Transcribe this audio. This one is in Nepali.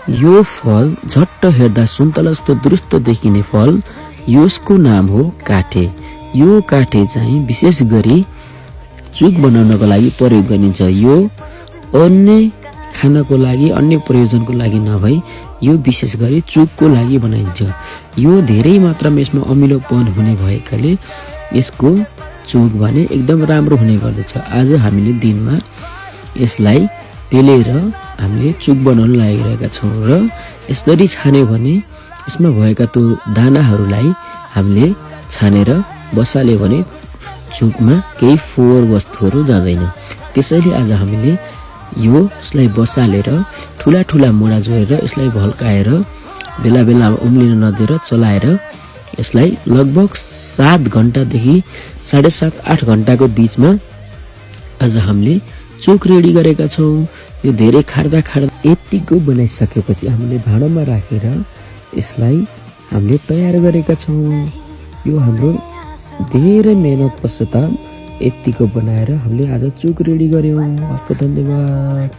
यो फल झट्ट हेर्दा सुन्तला जस्तो दुरुस्त देखिने फल, यसको नाम हो काठे। यो काठे चाहिँ विशेष गरी चुक बनाउनको लागि प्रयोग गरिन्छ। यो अन्य खानको लागि, अन्य प्रयोजनको लागि नभई यो विशेष गरी चुकको लागि बनाइन्छ। यो धेरै मात्रामा यसमा अमिलोपन हुने भएकाले यसको चुक भने एकदम राम्रो हुने गर्दछ। आज हामीले दिनमा यसलाई पेलेर हामीले चुक बनाउन लागिरहेका छौँ र यसरी छान्यो भने यसमा भएका त्यो दानाहरूलाई हामीले छानेर बसाल्यो भने चुकमा केही फोहोर वस्तुहरू जाँदैन। त्यसैले आज हामीले यसलाई बसालेर ठुला ठुला मोडा जोडेर यसलाई भल्काएर बेला बेलामा उम्लिन नदिएर चलाएर यसलाई लगभग 7 घण्टादेखि 7.5-8 घण्टाको बिचमा आज हामीले चुक रेडी गरेका छौँ। यो धेरै खाड्दा यतिको बनाइसकेपछि हामीले भाँडामा राखेर यसलाई हामीले तयार गरेका छौँ। यो हाम्रो धेरै मेहनत पश्चात यतिको बनाएर हामीले आज चुक रेडी गर्यौँ। हस्त धन्यवाद।